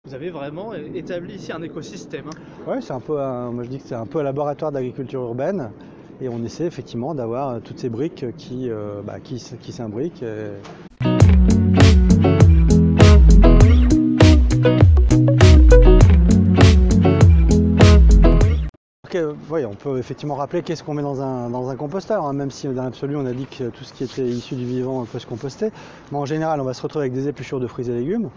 Vous avez vraiment établi ici un écosystème, hein. Ouais, c'est un peu moi je dis que c'est un peu un laboratoire d'agriculture urbaine et on essaie effectivement d'avoir toutes ces briques qui s'imbriquent. Oui, on peut effectivement rappeler qu'est-ce qu'on met dans un composteur, hein, même si dans l'absolu on a dit que tout ce qui était issu du vivant peut se composter. Mais en général, on va se retrouver avec des épluchures de fruits et légumes,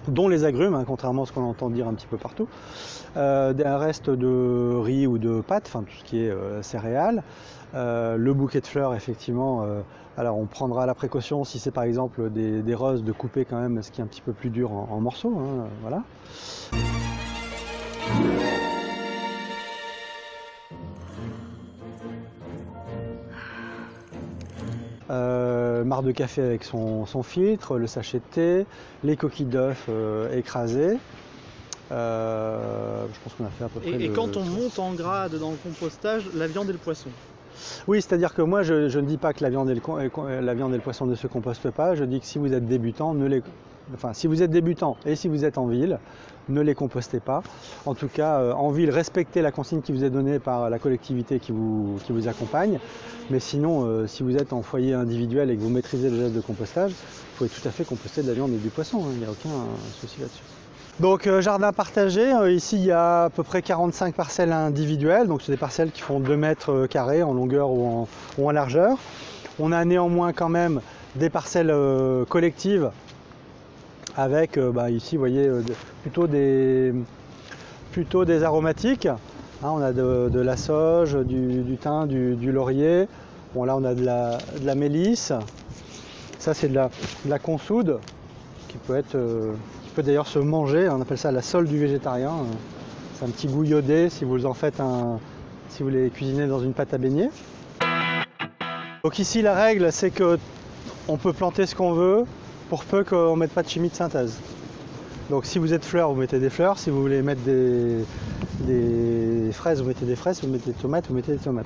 dont les agrumes, hein, contrairement à ce qu'on entend dire un petit peu partout, un reste de riz ou de pâtes, enfin tout ce qui est céréales, le bouquet de fleurs effectivement. Alors on prendra la précaution si c'est par exemple des roses de couper quand même ce qui est un petit peu plus dur en morceaux, hein, voilà. Marc de café avec son filtre, le sachet de thé, les coquilles d'œufs écrasées. Je pense qu'on a fait à peu près. Et quand on monte en grade dans le compostage, la viande et le poisson. Oui, c'est-à-dire que moi je ne dis pas que la viande et le poisson ne se compostent pas, je dis que si vous êtes débutant, si vous êtes débutant et si vous êtes en ville, ne les compostez pas. En tout cas, en ville, respectez la consigne qui vous est donnée par la collectivité qui vous accompagne. Mais sinon, si vous êtes en foyer individuel et que vous maîtrisez le geste de compostage, vous pouvez tout à fait composter de la viande et du poisson, hein, il n'y a aucun souci là-dessus. Donc jardin partagé, ici il y a à peu près 45 parcelles individuelles, donc c'est des parcelles qui font 2 mètres carrés en longueur ou en largeur. On a néanmoins quand même des parcelles collectives avec ici vous voyez plutôt des aromatiques. Hein, on a de la sauge, du thym, du laurier. Bon là on a de la mélisse. Ça c'est de la consoude qui peut d'ailleurs se manger, on appelle ça la sole du végétarien. C'est un petit goût iodé si vous si vous les cuisinez dans une pâte à beignet. Donc ici la règle c'est que on peut planter ce qu'on veut pour peu qu'on ne mette pas de chimie de synthèse. Donc si vous êtes fleurs, vous mettez des fleurs, si vous voulez mettre des fraises, vous mettez des fraises, si vous mettez des tomates, vous mettez des tomates.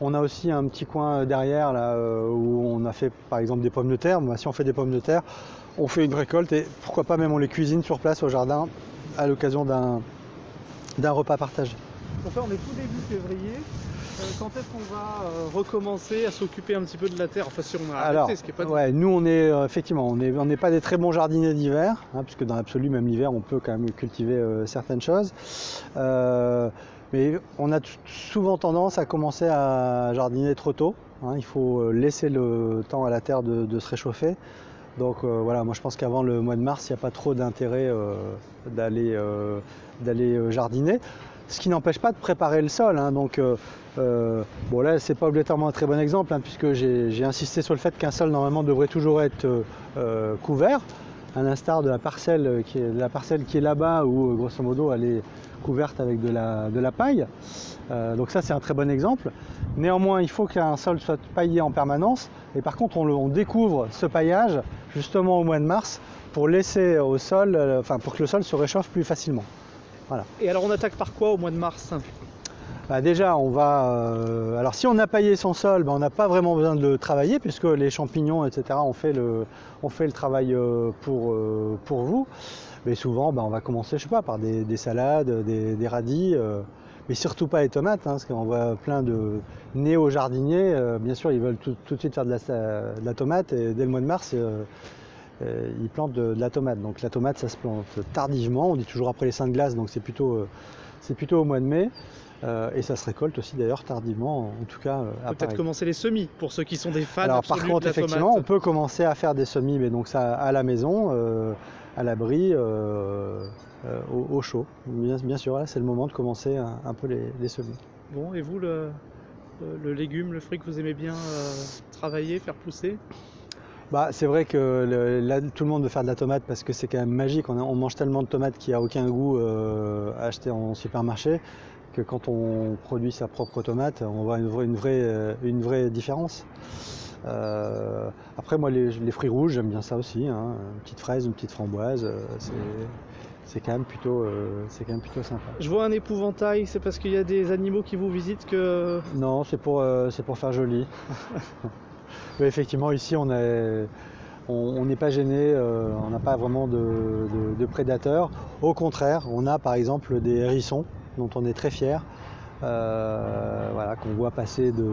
On a aussi un petit coin derrière là où on a fait par exemple des pommes de terre. Si on fait des pommes de terre, on fait une récolte et pourquoi pas même on les cuisine sur place au jardin à l'occasion d'un repas partagé. Enfin, on est tout début février. Quand est-ce qu'on va recommencer à s'occuper un petit peu de la terre? Enfin, si on a arrêté, ce qui est pas ouais, nous on est effectivement, on n'est pas des très bons jardiniers d'hiver, hein, puisque dans l'absolu, même l'hiver, on peut quand même cultiver certaines choses. Mais on a souvent tendance à commencer à jardiner trop tôt. Hein, il faut laisser le temps à la terre de se réchauffer. Donc voilà, moi je pense qu'avant le mois de mars, il n'y a pas trop d'intérêt d'aller jardiner. Ce qui n'empêche pas de préparer le sol. Hein, donc bon là, c'est pas obligatoirement un très bon exemple, hein, puisque j'ai insisté sur le fait qu'un sol normalement devrait toujours être couvert, à l'instar de la parcelle qui est là-bas, où grosso modo elle est couverte avec de la paille. Donc ça c'est un très bon exemple. Néanmoins, il faut qu'un sol soit paillé en permanence. Et par contre, on découvre ce paillage justement au mois de mars pour laisser au sol, pour que le sol se réchauffe plus facilement. Voilà. Et alors on attaque par quoi au mois de mars? Déjà, on va. Alors, si on a paillé son sol, on n'a pas vraiment besoin de le travailler puisque les champignons, etc., ont fait le travail pour vous. Mais souvent, on va commencer, je sais pas, par des salades, des radis, mais surtout pas les tomates, hein, parce qu'on voit plein de néo-jardiniers. Bien sûr, ils veulent tout de suite faire de la tomate et dès le mois de mars. Ils plantent de la tomate. Donc la tomate, ça se plante tardivement. On dit toujours après les seins de glace, donc c'est plutôt au mois de mai. Et ça se récolte aussi d'ailleurs tardivement, en tout cas à peut-être commencer les semis pour ceux qui sont des fans. Alors par contre, effectivement, on peut commencer à faire des semis, mais donc ça à la maison, à l'abri, au chaud. Bien sûr, là c'est le moment de commencer un peu les semis. Bon, et vous, le légume, le fruit que vous aimez bien travailler, faire pousser? C'est vrai que là, tout le monde veut faire de la tomate parce que c'est quand même magique. On mange tellement de tomates qu'il n'y a aucun goût à acheter en supermarché, que quand on produit sa propre tomate, on voit une vraie différence. Après, moi, les fruits rouges, j'aime bien ça aussi. Hein. Une petite fraise, une petite framboise, c'est quand même plutôt sympa. Je vois un épouvantail, c'est parce qu'il y a des animaux qui vous visitent que... Non, c'est pour faire joli. Mais effectivement, ici, on on n'est pas gêné, on n'a pas vraiment de prédateurs. Au contraire, on a par exemple des hérissons dont on est très fier, voilà, qu'on voit passer de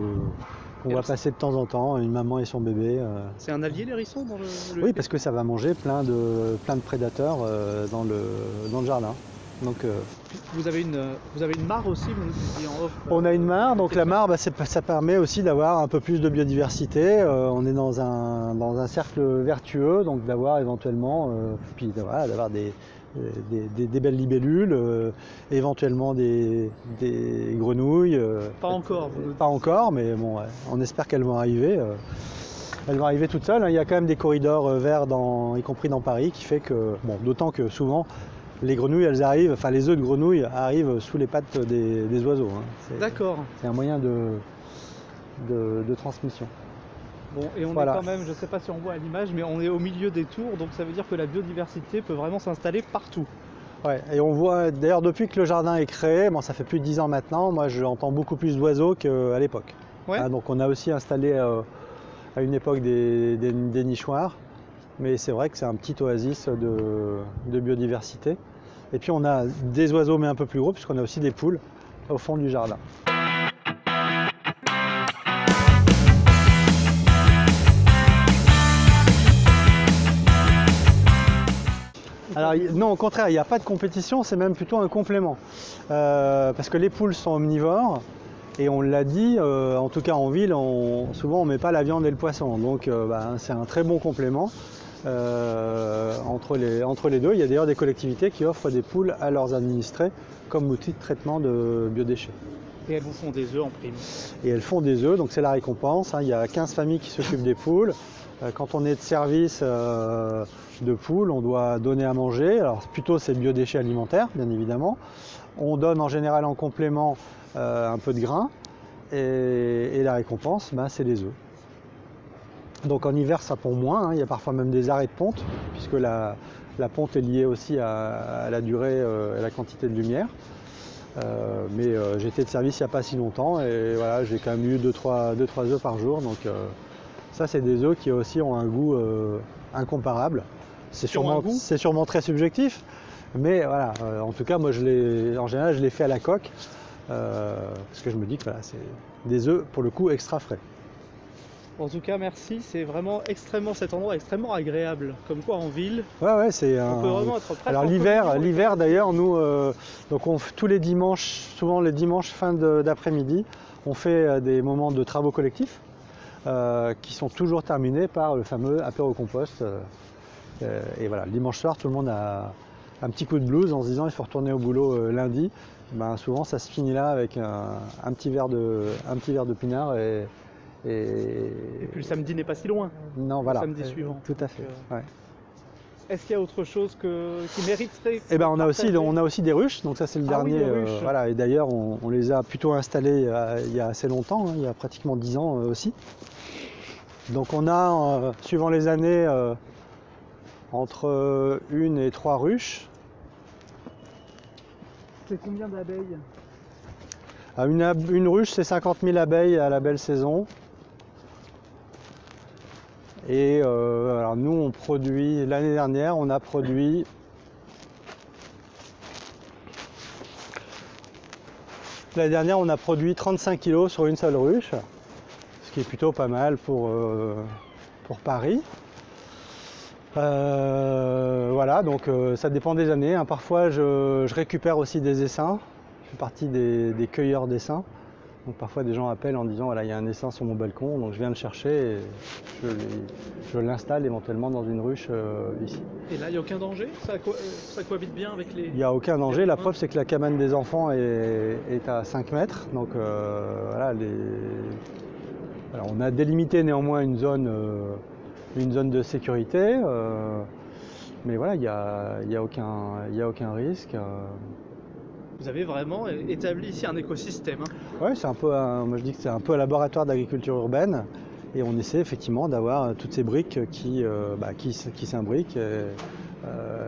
temps en temps, une maman et son bébé. C'est un allié l'hérisson dans le... Oui, parce que ça va manger plein de prédateurs dans le jardin. Donc, vous avez une mare aussi, vous nous disiez en off. On a une mare, donc la mare, ça permet aussi d'avoir un peu plus de biodiversité. On est dans un cercle vertueux, donc d'avoir éventuellement, puis voilà, d'avoir des belles libellules, éventuellement des grenouilles. Pas encore. Pas encore, mais bon, ouais, on espère qu'elles vont arriver. Elles vont arriver toutes seules. Il y a quand même des corridors verts, y compris dans Paris, qui fait que, bon, d'autant que souvent, les grenouilles, elles arrivent, enfin les œufs de grenouilles arrivent sous les pattes des oiseaux. Hein. D'accord. C'est un moyen de transmission. Bon, et on est quand même, je ne sais pas si on voit à l'image, mais on est au milieu des tours, donc ça veut dire que la biodiversité peut vraiment s'installer partout. Ouais, et on voit, d'ailleurs depuis que le jardin est créé, bon, ça fait plus de 10 ans maintenant, moi j'entends beaucoup plus d'oiseaux qu'à l'époque. Ouais. Hein, donc on a aussi installé à une époque des nichoirs. Mais c'est vrai que c'est un petit oasis de biodiversité. Et puis on a des oiseaux mais un peu plus gros puisqu'on a aussi des poules au fond du jardin. Alors non, au contraire, il n'y a pas de compétition, c'est même plutôt un complément. Parce que les poules sont omnivores. Et on l'a dit, en tout cas en ville, souvent on ne met pas la viande et le poisson. Donc c'est un très bon complément. Entre les deux, il y a d'ailleurs des collectivités qui offrent des poules à leurs administrés comme outil de traitement de biodéchets. Et elles vous font des œufs en prime. Et elles font des œufs, donc c'est la récompense. Hein. Il y a 15 familles qui s'occupent des poules. Quand on est de service de poules, on doit donner à manger. Alors plutôt c'est biodéchets alimentaires, bien évidemment. On donne en général en complément un peu de grain. Et la récompense, c'est les œufs. Donc en hiver ça pond moins, hein. Il y a parfois même des arrêts de ponte, puisque la ponte est liée aussi à la durée et la quantité de lumière. Mais j'étais de service il n'y a pas si longtemps et voilà, j'ai quand même eu 2-3 œufs par jour. Donc ça c'est des œufs qui aussi ont un goût incomparable. C'est sûrement très subjectif, mais voilà, en tout cas moi en général je les fais à la coque, parce que je me dis que voilà, c'est des œufs pour le coup extra frais. En tout cas, merci. C'est vraiment cet endroit est extrêmement agréable. Comme quoi, en ville, ouais, c'est on peut vraiment être presque. Alors l'hiver d'ailleurs, nous, donc tous les dimanches, souvent les dimanches fin d'après-midi, on fait des moments de travaux collectifs qui sont toujours terminés par le fameux apéro compost. Et voilà, le dimanche soir, tout le monde a un petit coup de blues en se disant il faut retourner au boulot lundi. Souvent, ça se finit là avec un petit verre de pinard et puis le samedi n'est pas si loin. Non, voilà. Le samedi suivant. Tout à fait. Ouais. Est-ce qu'il y a autre chose qui mériterait? On a aussi des ruches, donc ça c'est le dernier. Voilà. Et d'ailleurs, on les a plutôt installées il y a assez longtemps, hein, il y a pratiquement 10 ans aussi. Donc on a, suivant les années, entre 1 et 3 ruches. C'est combien d'abeilles? Une ruche, c'est 50 000 abeilles à la belle saison. Et alors nous, on produit, l'année dernière, on a produit l'année dernière, on a produit 35 kg sur une seule ruche, ce qui est plutôt pas mal pour Paris. Voilà, donc ça dépend des années, hein. Parfois, je récupère aussi des essaims. Je fais partie des cueilleurs d'essaims. Donc parfois des gens appellent en disant voilà, il y a un essaim sur mon balcon, donc je viens le chercher et je l'installe éventuellement dans une ruche ici. Et là, il n'y a aucun danger? Ça cohabite bien avec les... Il n'y a aucun danger. La preuve, c'est que la cabane des enfants est à 5 mètres. Donc voilà, alors, on a délimité néanmoins une zone de sécurité. Mais voilà, il n'y a aucun risque. Vous avez vraiment établi ici un écosystème. Hein. Oui, c'est un peu, moi je dis que c'est un peu un laboratoire d'agriculture urbaine et on essaie effectivement d'avoir toutes ces briques qui s'imbriquent,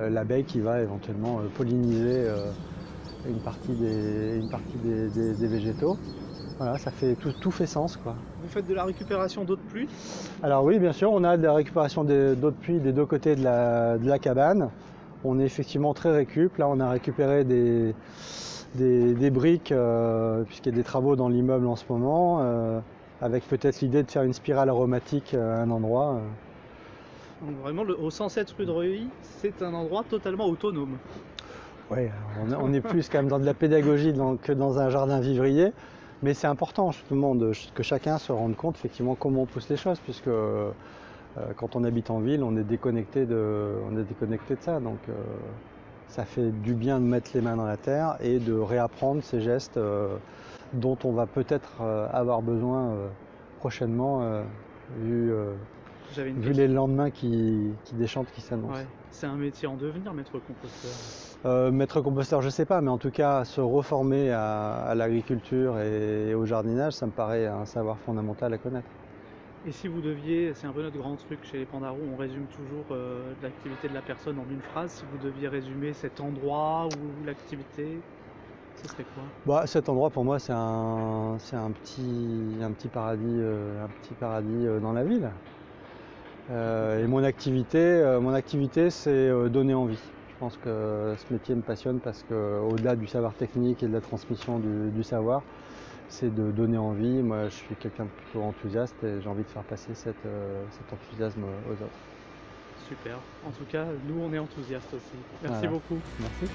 l'abeille qui va éventuellement polliniser une partie des végétaux. Voilà, ça fait tout fait sens, quoi. Vous faites de la récupération d'eau de pluie? Alors oui, bien sûr, on a de la récupération d'eau de pluie des deux côtés de la cabane. On est effectivement très récup. Là, on a récupéré des briques, puisqu'il y a des travaux dans l'immeuble en ce moment, avec peut-être l'idée de faire une spirale aromatique à un endroit. Donc vraiment, au 107 rue de Reuilly, c'est un endroit totalement autonome. Oui, on est plus quand même dans de la pédagogie que dans un jardin vivrier. Mais c'est important justement que chacun se rende compte effectivement comment on pousse les choses, puisque quand on habite en ville, on est déconnecté de ça. Donc ça fait du bien de mettre les mains dans la terre et de réapprendre ces gestes dont on va peut-être avoir besoin prochainement, vu les lendemains qui déchantent, qui s'annoncent. Ouais. C'est un métier en devenir, maître composteur. Maître composteur, je ne sais pas, mais en tout cas, se reformer à l'agriculture et au jardinage, ça me paraît un savoir fondamental à connaître. Et si vous deviez, c'est un peu notre grand truc chez les Pandarous, on résume toujours l'activité de la personne en une phrase. Si vous deviez résumer cet endroit ou l'activité, ce serait quoi? Cet endroit, pour moi, c'est un petit paradis dans la ville. Et mon activité, c'est donner envie. Je pense que ce métier me passionne parce qu'au-delà du savoir technique et de la transmission du savoir, c'est de donner envie. Moi, je suis quelqu'un de plutôt enthousiaste et j'ai envie de faire passer cet enthousiasme aux autres. Super. En tout cas, nous, on est enthousiastes aussi. Merci beaucoup. Merci.